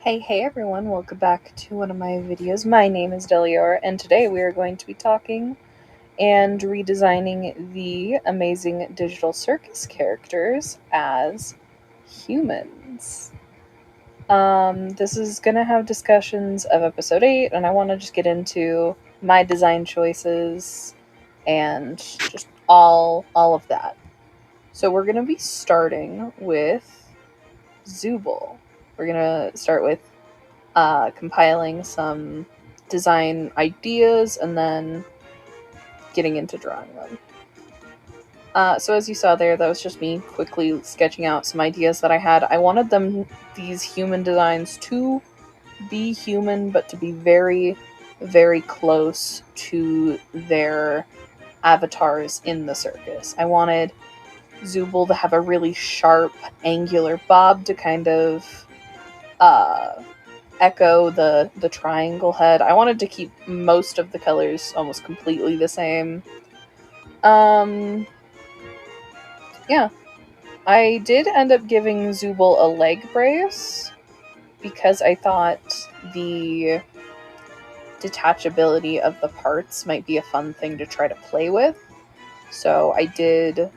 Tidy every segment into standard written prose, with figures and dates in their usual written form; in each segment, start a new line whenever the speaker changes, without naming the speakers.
Hey everyone, welcome back to one of my videos. My name is Delior, and today we are going to be talking and redesigning the amazing digital circus characters as humans. This is gonna have discussions of episode 8, and I want to just get into my design choices and just all of that. So we're gonna be starting with Zooble. We're gonna start with compiling some design ideas and then getting into drawing them. So as you saw there, that was just me quickly sketching out some ideas that I had. I wanted these human designs to be human, but to be very, very close to their avatars in the circus. I wanted Zooble to have a really sharp, angular bob to kind of echo the triangle head. I wanted to keep most of the colors almost completely the same. Yeah. I did end up giving Zooble a leg brace because I thought the detachability of the parts might be a fun thing to try to play with. So I did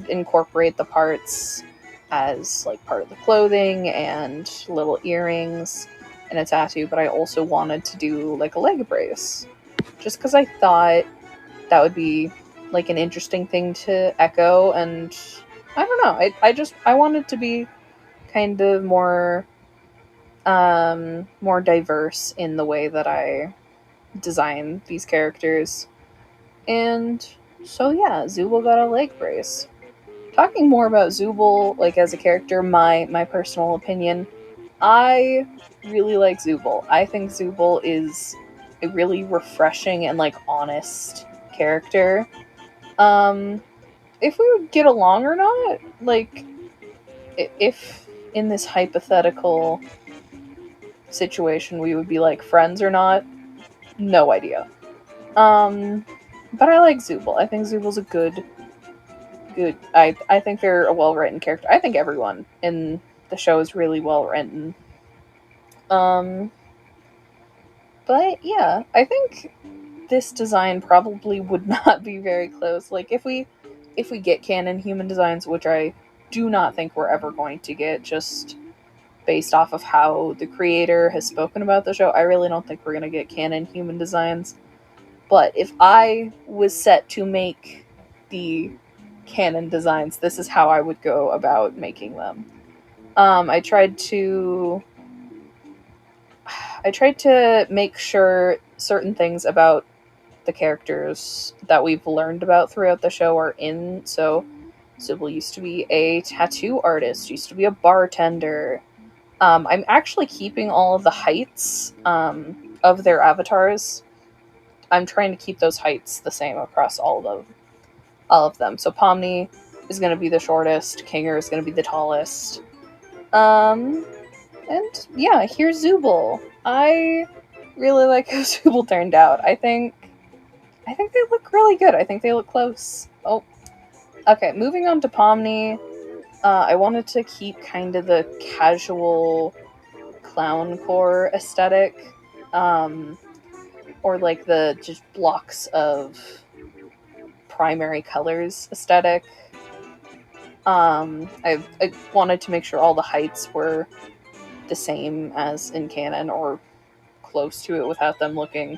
incorporate the parts as like part of the clothing and little earrings and a tattoo, but I also wanted to do like a leg brace just because I thought that would be like an interesting thing to echo. And I don't know, I wanted to be kind of more diverse in the way that I design these characters. And so yeah, Zooble got a leg brace. Talking more about Zooble, like as a character, my personal opinion, I really like Zooble. I think Zooble is a really refreshing and like honest character. If we would get along or not, like if in this hypothetical situation we would be like friends or not, no idea. But I like Zooble. I think Zooble's a good. I think they're a well written character. I think everyone in the show is really well written. Um, but yeah, I think this design probably would not be very close. Like if we get canon human designs, which I do not think we're ever going to get, just based off of how the creator has spoken about the show, I really don't think we're gonna get canon human designs. But if I was set to make the canon designs, this is how I would go about making them. I tried to make sure certain things about the characters that we've learned about throughout the show are in. So Sybil used to be a tattoo artist, used to be a bartender. I'm actually keeping all of the heights of their avatars. I'm trying to keep those heights the same across all of them. So Pomni is going to be the shortest, Kinger is going to be the tallest. And yeah, here's Zooble. I really like how Zooble turned out. I think they look really good. I think they look close. Oh, okay. Moving on to Pomni. I wanted to keep kind of the casual clown core aesthetic, or like the just blocks of primary colors aesthetic. I wanted to make sure all the heights were the same as in canon or close to it without them looking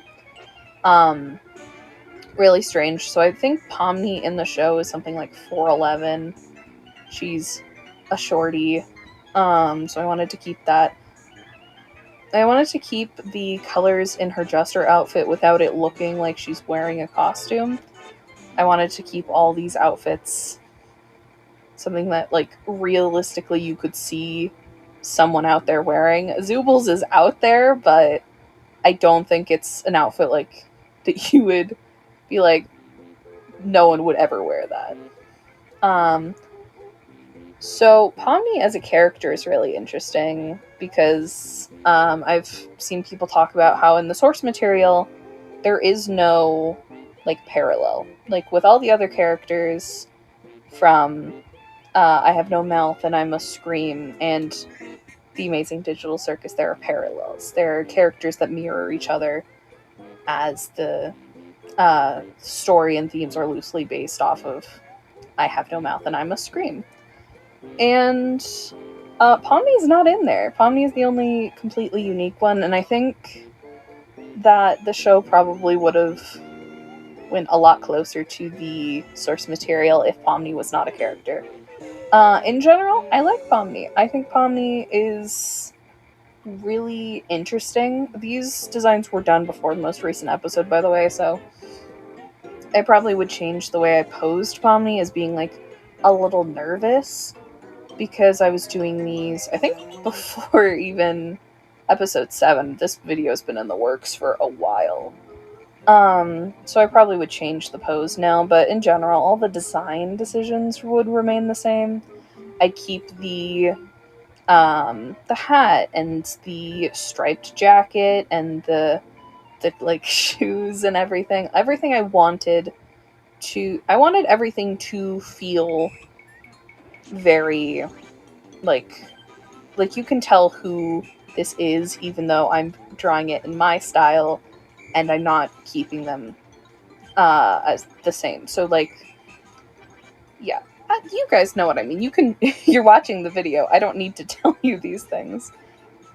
really strange. So I think Pomni in the show is something like 4'11". She's a shorty. So I wanted to keep that. I wanted to keep the colors in her jester outfit without it looking like she's wearing a costume. I wanted to keep all these outfits something that like realistically you could see someone out there wearing. Zooble's is out there, but I don't think it's an outfit like that you would be like, no one would ever wear that. So Pomni as a character is really interesting because I've seen people talk about how in the source material there is no like parallel. Like with all the other characters from I Have No Mouth and I Must Scream, and The Amazing Digital Circus, there are parallels. There are characters that mirror each other, as the story and themes are loosely based off of I Have No Mouth and I Must Scream. And Pomni's not in there. Pomni is the only completely unique one, and I think that the show probably would have went a lot closer to the source material if Pomni was not a character. In general, I like Pomni. I think Pomni is really interesting. These designs were done before the most recent episode, by the way, so I probably would change the way I posed Pomni as being like a little nervous, because I was doing these, I think, before even episode 7. This video's been in the works for a while. So I probably would change the pose now, but in general, all the design decisions would remain the same. I keep the hat and the striped jacket and the like shoes and everything. Everything I wanted everything to feel very like you can tell who this is, even though I'm drawing it in my style and I'm not keeping them as the same. So like, yeah, you guys know what I mean. You can you're watching the video. I don't need to tell you these things.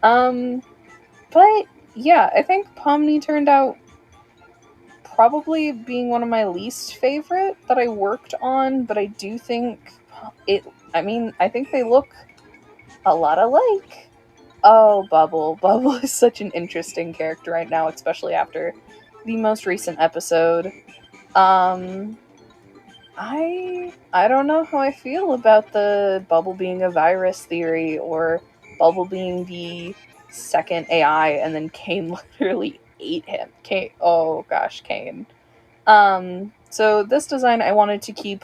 But yeah, I think Pomni turned out probably being one of my least favorite that I worked on, but I do think I think they look a lot alike. Oh, Bubble. Bubble is such an interesting character right now, especially after the most recent episode. I don't know how I feel about the Bubble being a virus theory, or Bubble being the second AI and then Caine literally ate him. Caine. So this design, I wanted to keep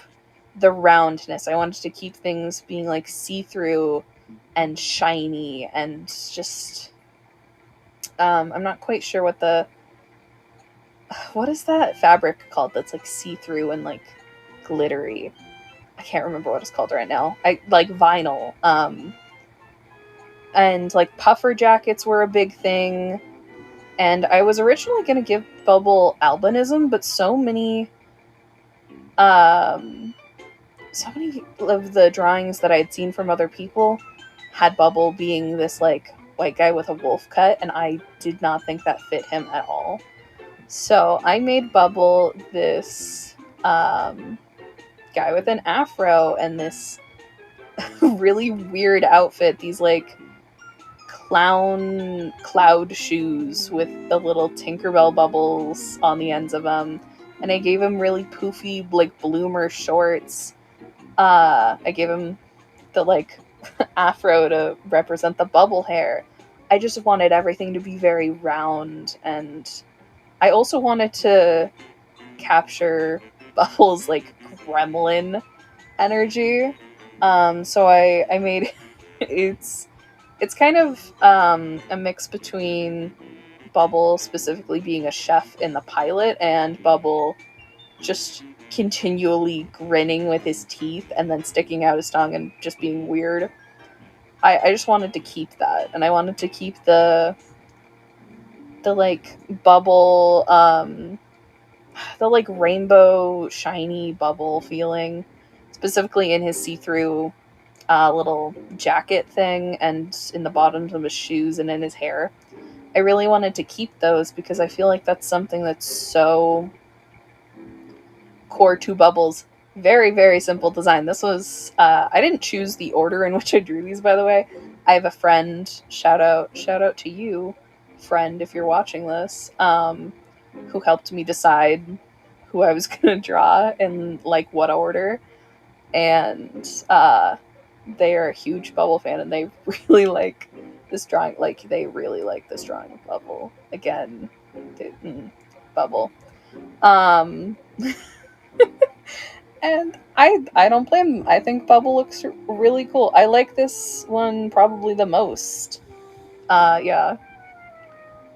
the roundness. I wanted to keep things being like see-through and shiny and just I'm not quite sure what is that fabric called that's like see-through and like glittery. I can't remember what it's called right now. I like vinyl. And like puffer jackets were a big thing. And I was originally going to give Bubble albinism, but so many of the drawings that I had seen from other people had Bubble being this like white guy with a wolf cut, and I did not think that fit him at all. So I made Bubble this guy with an afro and this really weird outfit, these like cloud shoes with the little Tinkerbell bubbles on the ends of them, and I gave him really poofy like bloomer shorts. I gave him the like afro to represent the bubble hair. I just wanted everything to be very round, and I also wanted to capture Bubble's like gremlin energy. So I made it's kind of a mix between Bubble specifically being a chef in the pilot and Bubble just continually grinning with his teeth and then sticking out his tongue and just being weird. I just wanted to keep that, and I wanted to keep the like Bubble the like rainbow shiny Bubble feeling, specifically in his see-through little jacket thing and in the bottoms of his shoes and in his hair. I really wanted to keep those because I feel like that's something that's so core to Bubble's very, very simple design. This was, I didn't choose the order in which I drew these, by the way. I have a friend, shout out to you, friend, if you're watching this, who helped me decide who I was going to draw in, like, what order. And, they are a huge Bubble fan, and they really like this drawing. Like, they really like this drawing of Bubble. Again, Bubble. And I don't blame them. I think Bubble looks really cool. I like this one probably the most. Yeah.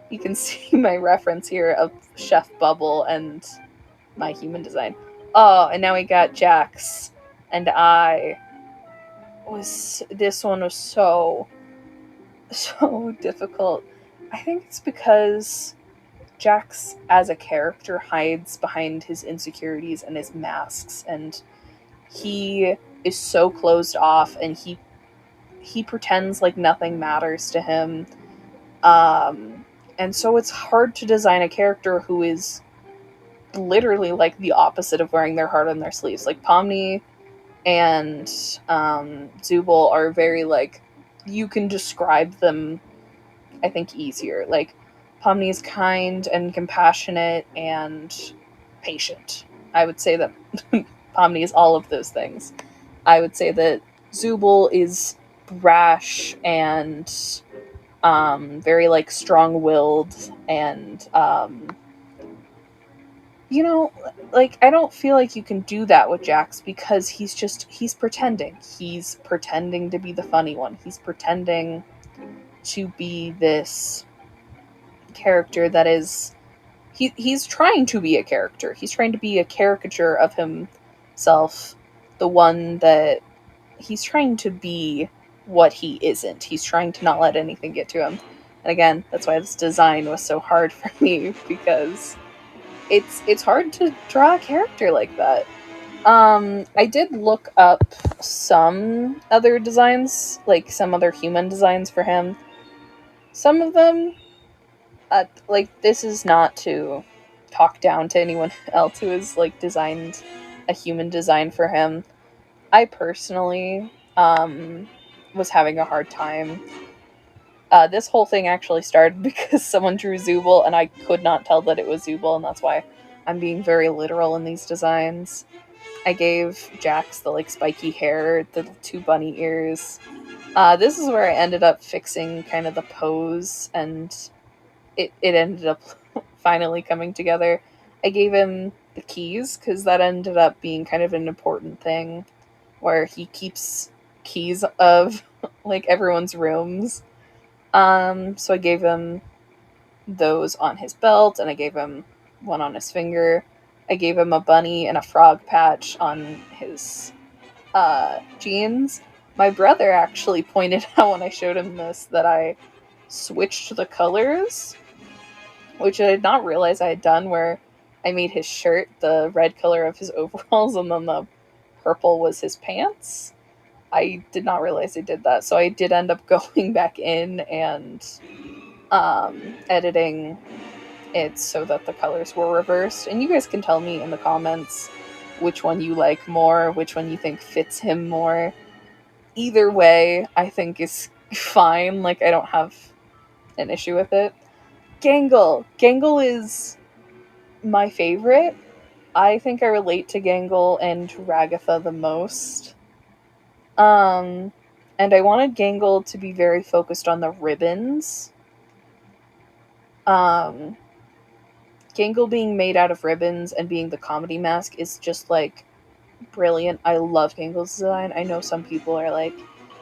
You can see my reference here of Chef Bubble and my human design. Oh, and now we got Jax and I this one was so difficult. I think it's because Jax as a character hides behind his insecurities and his masks, and he is so closed off, and he pretends like nothing matters to him. And so it's hard to design a character who is literally like the opposite of wearing their heart on their sleeves. Like Pomni and Zooble are very like, you can describe them, I think, easier. Like Pomni is kind and compassionate and patient. I would say that Pomni is all of those things. I would say that Zooble is brash and very like strong-willed and you know, like I don't feel like you can do that with Jax because he's pretending. He's pretending to be the funny one. He's pretending to be this character that is he's trying to be a character. He's trying to be a caricature of himself, the one that he's trying to be what he isn't. He's trying to not let anything get to him. And again, that's why this design was so hard for me, because it's hard to draw a character like that. I did look up some other designs, like some other human designs for him. Some of them, like this is not to talk down to anyone else who has like designed a human design for him. I personally was having a hard time. This whole thing actually started because someone drew Zooble and I could not tell that it was Zooble, and that's why I'm being very literal in these designs. I gave Jax the like spiky hair, the two bunny ears. This is where I ended up fixing kind of the pose, and it ended up finally coming together. I gave him the keys because that ended up being kind of an important thing, where he keeps keys of like everyone's rooms. So I gave him those on his belt, and I gave him one on his finger. I gave him a bunny and a frog patch on his jeans. My brother actually pointed out when I showed him this that I switched the colors, which I did not realize I had done, where I made his shirt the red color of his overalls and then the purple was his pants. I did not realize I did that, so I did end up going back in and editing it so that the colors were reversed. And you guys can tell me in the comments which one you like more, which one you think fits him more. Either way, I think is fine. Like, I don't have an issue with it. Gangle. Gangle is my favorite. I think I relate to Gangle and Ragatha the most. And I wanted Gangle to be very focused on the ribbons. Gangle being made out of ribbons and being the comedy mask is just like brilliant. I love Gangle's design. I know some people are like,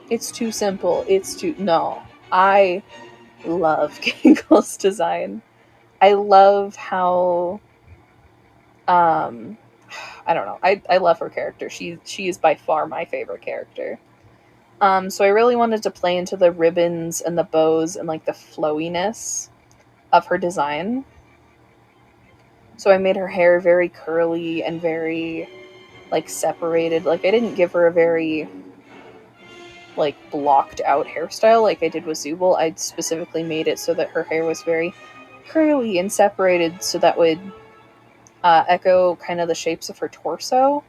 it's too simple. No. I love Gangle's design. I love how I don't know. I love her character. She is by far my favorite character. So I really wanted to play into the ribbons and the bows and like the flowiness of her design. So I made her hair very curly and very like separated. Like I didn't give her a very like blocked out hairstyle like I did with Zooble. I specifically made it so that her hair was very curly and separated, so that would echo kind of the shapes of her torso.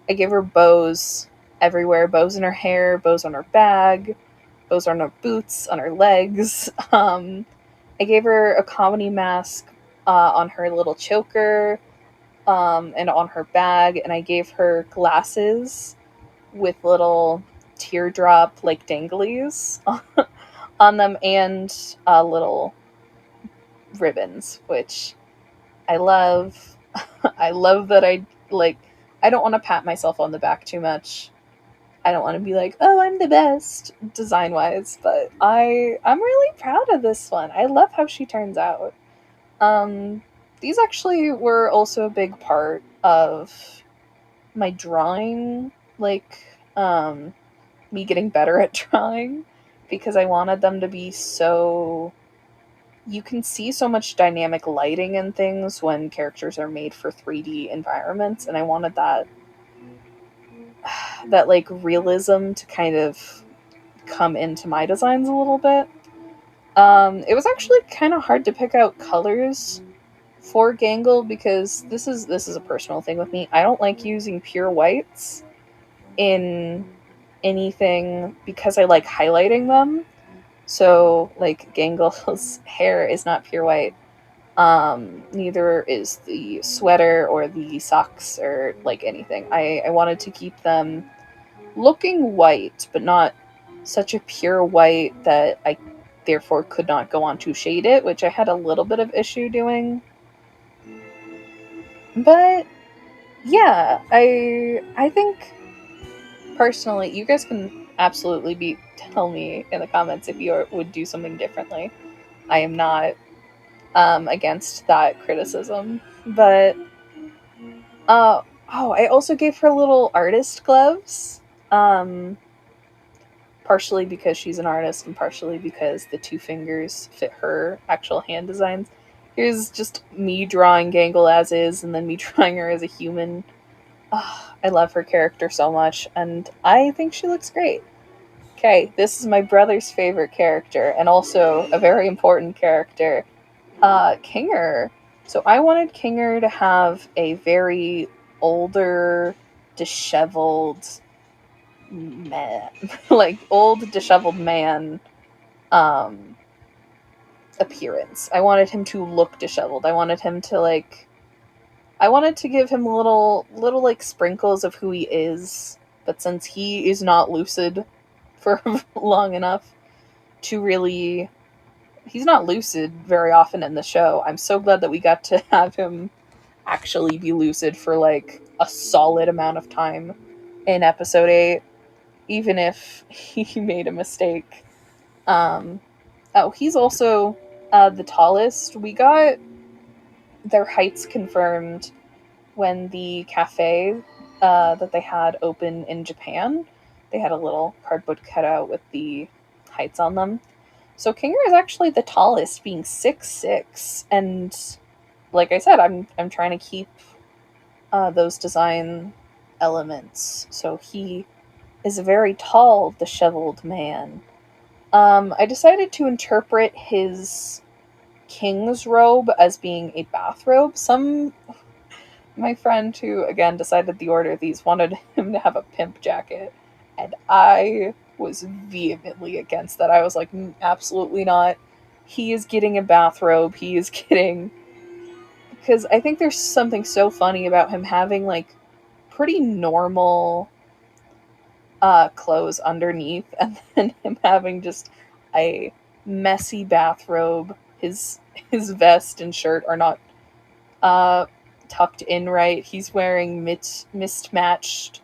I gave her bows everywhere, bows in her hair, bows on her bag, bows on her boots, on her legs. I gave her a comedy mask on her little choker and on her bag, and I gave her glasses with little teardrop like danglies on them, and little ribbons, which I love. I love that I don't want to pat myself on the back too much. I don't want to be like, oh, I'm the best design wise, but I'm really proud of this one. I love how she turns out. These actually were also a big part of my drawing, like me getting better at drawing, because I wanted them to be so... You can see so much dynamic lighting and things when characters are made for 3D environments, and I wanted that like realism to kind of come into my designs a little bit. It was actually kind of hard to pick out colors for Gangle, because this is a personal thing with me. I don't like using pure whites in anything because I like highlighting them. So, like, Gangle's hair is not pure white. Neither is the sweater or the socks or, like, anything. I wanted to keep them looking white, but not such a pure white that I therefore could not go on to shade it, which I had a little bit of issue doing. But yeah, I think personally, you guys can absolutely tell me in the comments if you would do something differently. I am not against that criticism, but I also gave her little artist gloves. Partially because she's an artist and partially because the two fingers fit her actual hand designs. Here's just me drawing Gangle as is, and then me drawing her as a human. I love her character so much, and I think she looks great. Okay, this is my brother's favorite character, and also a very important character, Kinger. So I wanted Kinger to have a very older, disheveled man, like old, disheveled man, um, appearance. I wanted him to look disheveled. I wanted him to I wanted to give him little like sprinkles of who he is, but since he is not lucid for long enough to really... He's not lucid very often in the show. I'm so glad that we got to have him actually be lucid for like a solid amount of time in episode 8, even if he made a mistake. He's also the tallest. We got their heights confirmed when the cafe that they had open in Japan, they had a little cardboard cutout with the heights on them. So Kinger is actually the tallest, being 6'6", and like I said, I'm trying to keep those design elements. So he is a very tall, disheveled man. I decided to interpret his king's robe as being a bathrobe. My friend who, again, decided the order of these wanted him to have a pimp jacket, and I was vehemently against that. I was like, absolutely not. He is getting a bathrobe. He is getting... Because I think there's something so funny about him having, like, pretty normal clothes underneath, and then him having just a messy bathrobe. His vest and shirt are not tucked in right. He's wearing mismatched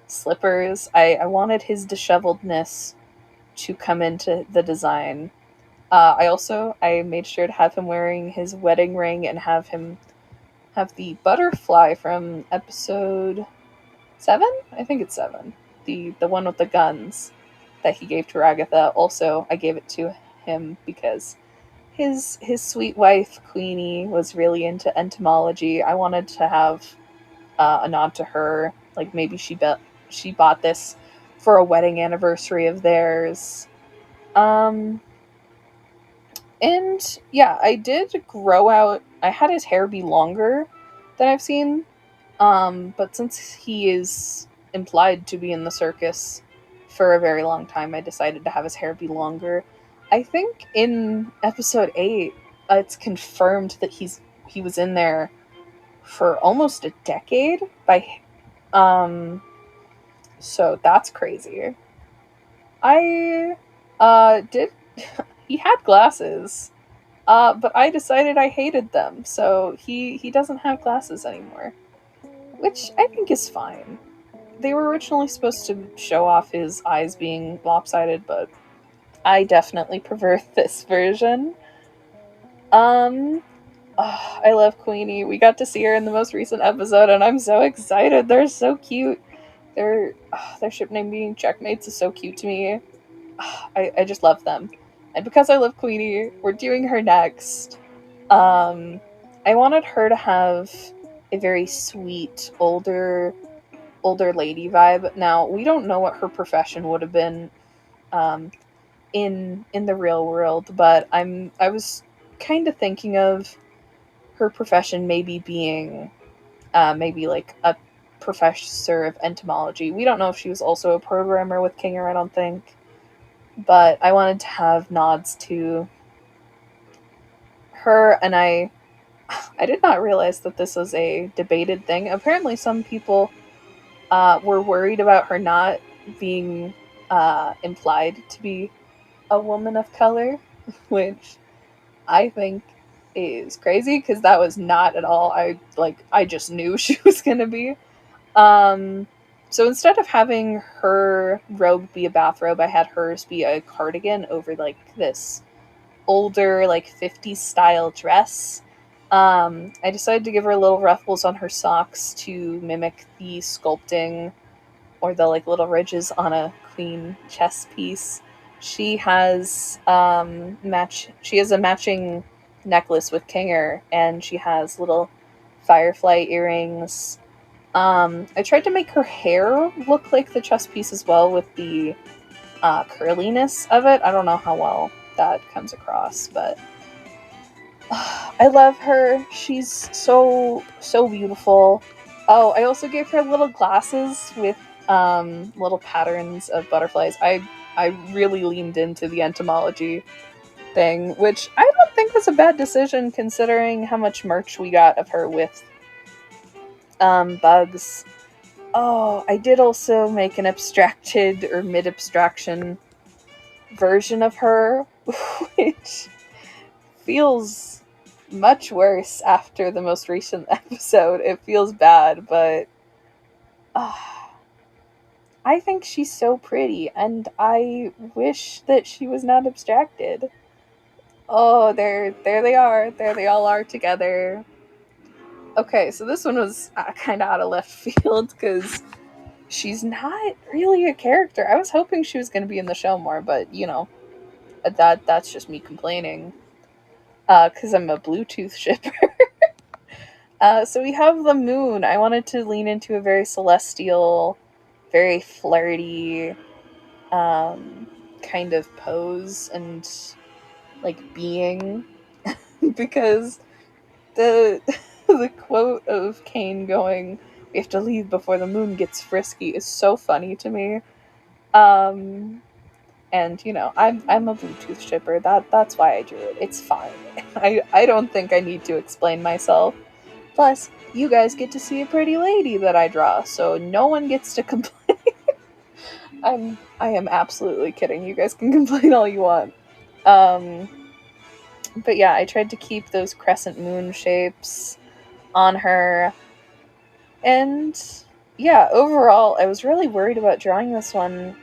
slippers. I wanted his disheveledness to come into the design. I made sure to have him wearing his wedding ring and have him have the butterfly from episode 7? I think it's 7. The one with the guns that he gave to Ragatha. Also, I gave it to him because his sweet wife, Queenie, was really into entomology. I wanted to have a nod to her. Like, maybe she bought this for a wedding anniversary of theirs. And yeah, I did grow out... I had his hair be longer than I've seen. But since he is implied to be in the circus for a very long time, I decided to have his hair be longer. I think in episode 8, it's confirmed that he was in there for almost a decade so that's crazy. I did he had glasses. But I decided I hated them, so he doesn't have glasses anymore. Which I think is fine. They were originally supposed to show off his eyes being lopsided, but I definitely prefer this version. I love Queenie. We got to see her in the most recent episode, and I'm so excited. They're so cute. Their ship name being Checkmates is so cute to me. I just love them. And because I love Queenie, we're doing her next. I wanted her to have a very sweet, older lady vibe. Now, we don't know what her profession would have been um, in the real world, but I was kind of thinking of her profession maybe being maybe like a professor of entomology. We don't know if she was also a programmer with Kinger, I don't think. But I wanted to have nods to her, and I did not realize that this was a debated thing. Apparently, some people were worried about her not being implied to be a woman of color, which I think is crazy because that was not at all. I just knew she was gonna be. Um, so instead of having her robe be a bathrobe, I had hers be a cardigan over like this older like 50s style dress. I decided to give her little ruffles on her socks to mimic the sculpting or the like little ridges on a queen chess piece. She has she has a matching necklace with Kinger, and she has little firefly earrings. I tried to make her hair look like the chess piece as well with the curliness of it. I don't know how well that comes across, but I love her. She's so beautiful. Oh, I also gave her little glasses with little patterns of butterflies. I really leaned into the entomology thing, which I don't think was a bad decision considering how much merch we got of her with bugs. Oh, I did also make an abstracted or mid abstraction version of her, which feels much worse after the most recent episode. It feels bad, but uh, I think she's so pretty, and I wish that she was not abstracted. Oh, there they are. There they all are together. Okay, so this one was kind of out of left field because she's not really a character. I was hoping she was going to be in the show more, but you know, that's just me complaining. Because I'm a Bluetooth shipper. So we have the moon. I wanted to lean into a very celestial, very flirty kind of pose and like being because the the quote of Caine going, "We have to leave before the moon gets frisky," is so funny to me. Um, and you know, I'm a Bluetooth shipper. That's why I drew it. It's fine. I don't think I need to explain myself. Plus, you guys get to see a pretty lady that I draw, so no one gets to complain. I am absolutely kidding. You guys can complain all you want. Um, but yeah, I tried to keep those crescent moon shapes on her. And yeah, overall, I was really worried about drawing this one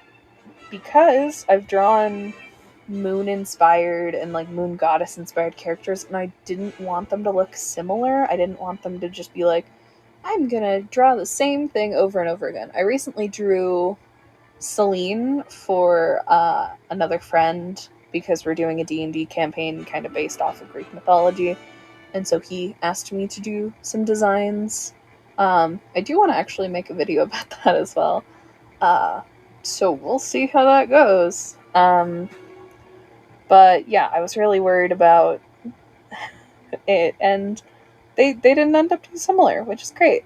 because I've drawn moon inspired and like moon goddess inspired characters, and I didn't want them to look similar. I didn't want them to just be like, I'm gonna draw the same thing over and over again. I recently drew Celine for another friend because we're doing a D&D campaign kind of based off of Greek mythology, and so he asked me to do some designs. I do want to actually make a video about that as well. So we'll see how that goes. But yeah, I was really worried about it, and they didn't end up too similar, which is great.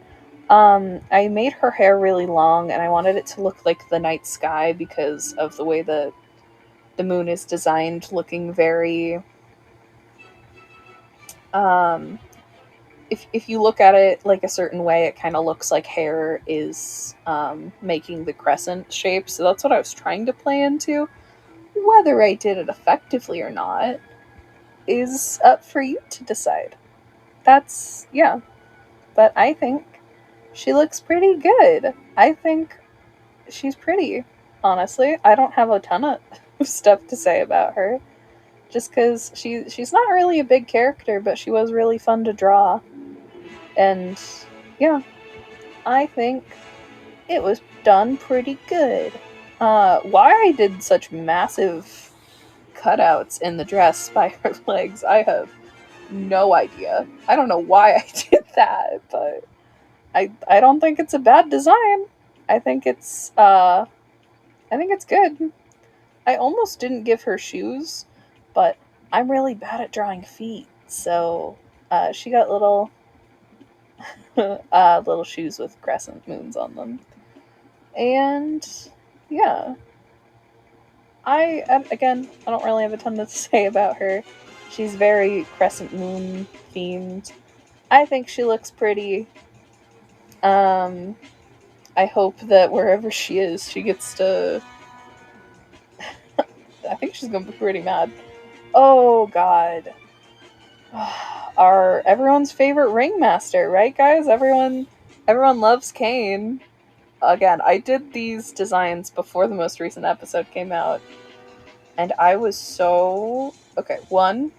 I made her hair really long, and I wanted it to look like the night sky because of the way the moon is designed, looking very. Um, if you look at it like a certain way, it kind of looks like hair is making the crescent shape. So that's what I was trying to play into. Whether I did it effectively or not is up for you to decide. That's, yeah. But I think she looks pretty good. I think she's pretty, honestly. I don't have a ton of stuff to say about her. Just because she's not really a big character, but she was really fun to draw. And yeah, I think it was done pretty good. Why I did such massive cutouts in the dress by her legs, I have no idea. I don't know why I did that, but I don't think it's a bad design. I think it's good. I almost didn't give her shoes, but I'm really bad at drawing feet, so she got little little shoes with crescent moons on them. And yeah, again, I don't really have a ton to say about her. She's very crescent moon themed. I think she looks pretty. Um, I hope that wherever she is, she gets to. I think she's gonna be pretty mad. Oh God, our everyone's favorite ringmaster, right, guys? Everyone loves Caine. Again, I did these designs before the most recent episode came out, and I was so okay. One,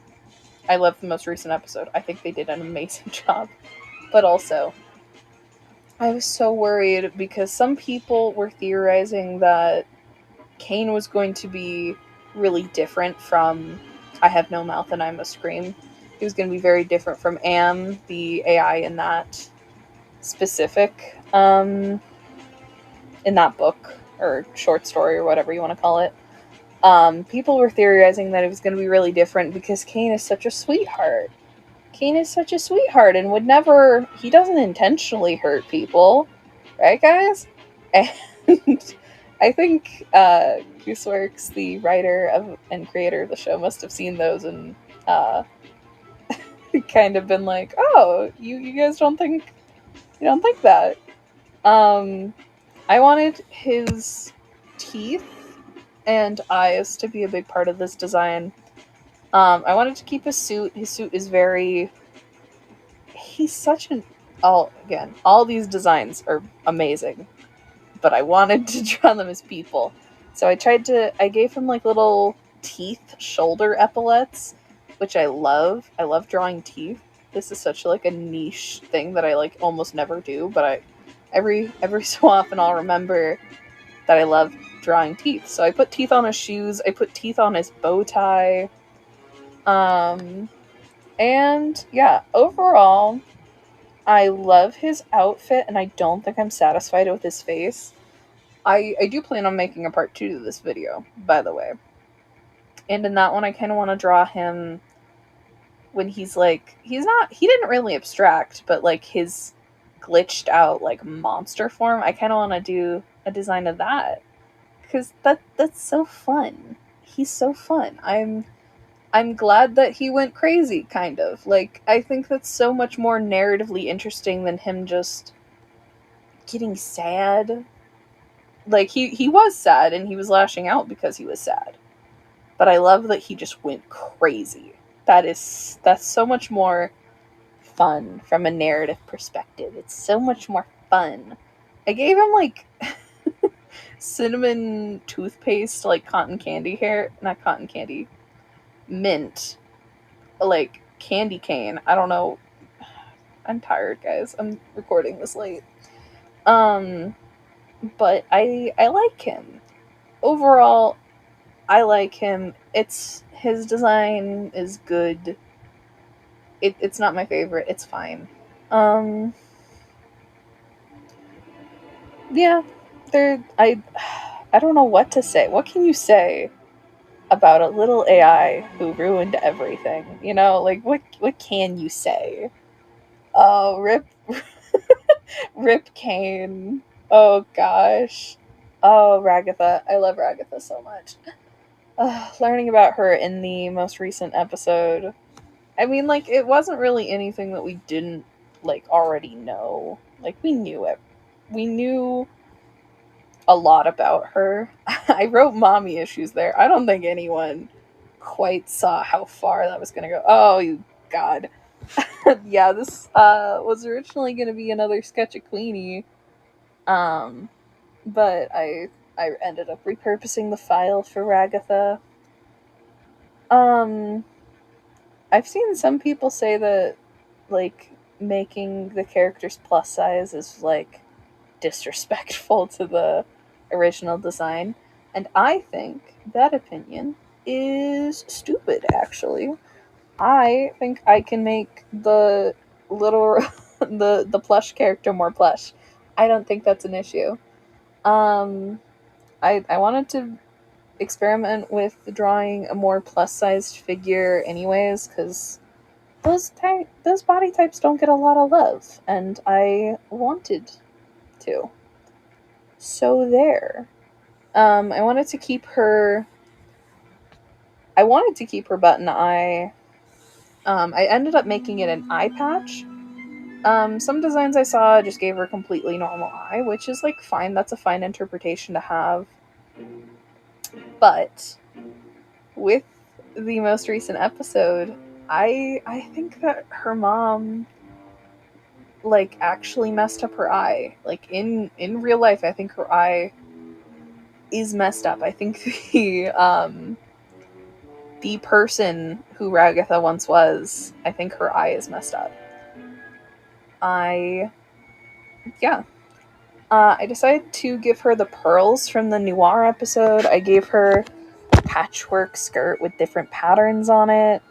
I love the most recent episode. I think they did an amazing job. But also, I was so worried because some people were theorizing that Caine was going to be really different from I Have No Mouth and I Must Scream. He was going to be very different from Am, the AI in that specific, in that book or short story or whatever you want to call it. People were theorizing that it was going to be really different because Caine is such a sweetheart. Caine is such a sweetheart and would never. He doesn't intentionally hurt people, right, guys? And I think Gooseworx, the writer of and creator of the show, must have seen those and kind of been like, "Oh, you guys don't think that." I wanted his teeth and eyes to be a big part of this design. I wanted to keep his suit. His suit is very. He's such an. All these designs are amazing, but I wanted to draw them as people. So I gave him like little teeth shoulder epaulets, which I love. I love drawing teeth. This is such like a niche thing that I like almost never do, but every so often I'll remember that I love drawing teeth. So I put teeth on his shoes, I put teeth on his bow tie. And yeah, overall, I love his outfit, and I don't think I'm satisfied with his face. I do plan on making a part 2 to this video, by the way. And in that one, I kind of want to draw him when he didn't really abstract, but like his glitched out like monster form. I kind of want to do a design of that because that's so fun. He's so fun. I'm glad that he went crazy, kind of. Like, I think that's so much more narratively interesting than him just getting sad. Like, he was sad, and he was lashing out because he was sad. But I love that he just went crazy. That's so much more fun from a narrative perspective. It's so much more fun. I gave him, like, cinnamon toothpaste, like, cotton candy hair. Not cotton candy. Mint. Like, candy cane. I don't know. I'm tired, guys. I'm recording this late. But I like him. Overall, I like him. His design is good. It's not my favorite. It's fine. Yeah, I don't know what to say. What can you say about a little AI who ruined everything? You know, like what can you say? Oh, rip Caine. Oh gosh. Oh, Ragatha. I love Ragatha so much. Learning about her in the most recent episode. I mean, like, it wasn't really anything that we didn't, like, already know. Like, we knew it. We knew a lot about her. I wrote mommy issues there. I don't think anyone quite saw how far that was going to go. Oh, you God. Yeah, this was originally going to be another sketch of Queenie. But I ended up repurposing the file for Ragatha. I've seen some people say that, like, making the characters plus size is, like, disrespectful to the original design. And I think that opinion is stupid, actually. I think I can make the little the plush character more plush. I don't think that's an issue. I wanted to experiment with drawing a more plus-sized figure anyways, because those body types don't get a lot of love, and I wanted to. So there. I wanted to keep her. I wanted to keep her button eye. I ended up making it an eye patch. Some designs I saw just gave her a completely normal eye, which is like fine. That's a fine interpretation to have. But with the most recent episode, I think that her mom like actually messed up her eye. Like in real life, I think her eye is messed up. I think the person who Ragatha once was, I think her eye is messed up. I decided to give her the pearls from the Noir episode. I gave her a patchwork skirt with different patterns on it.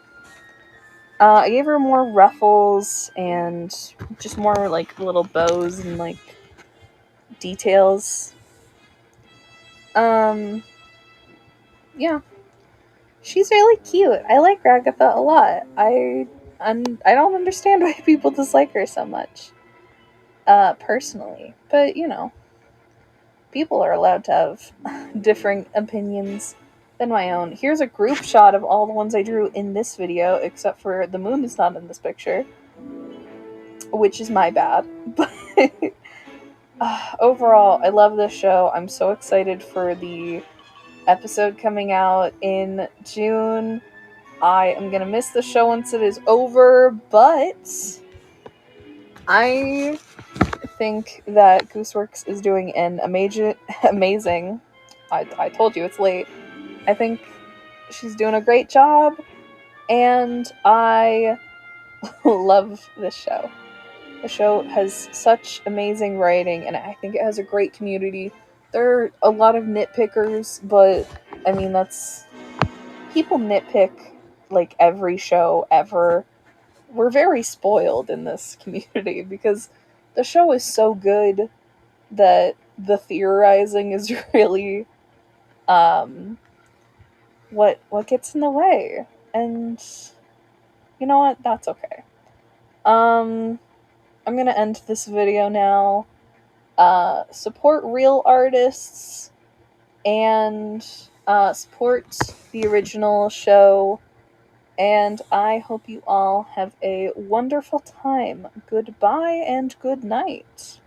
I gave her more ruffles and just more like little bows and like details. Yeah. She's really cute. I like Ragatha a lot. I don't understand why people dislike her so much. Personally. But, people are allowed to have differing opinions than my own. Here's a group shot of all the ones I drew in this video, except for the moon is not in this picture, which is my bad. But overall, I love this show. I'm so excited for the episode coming out in June. I am gonna miss the show once it is over, but I think that Gooseworx is doing an amazing. I told you it's late. I think she's doing a great job, and I love this show. The show has such amazing writing, and I think it has a great community. There are a lot of nitpickers, but I mean, that's. People nitpick like every show ever. We're very spoiled in this community because the show is so good that the theorizing is really what gets in the way. And you know what? That's okay. I'm gonna end this video now. Support real artists and support the original show. And I hope you all have a wonderful time. Goodbye and good night.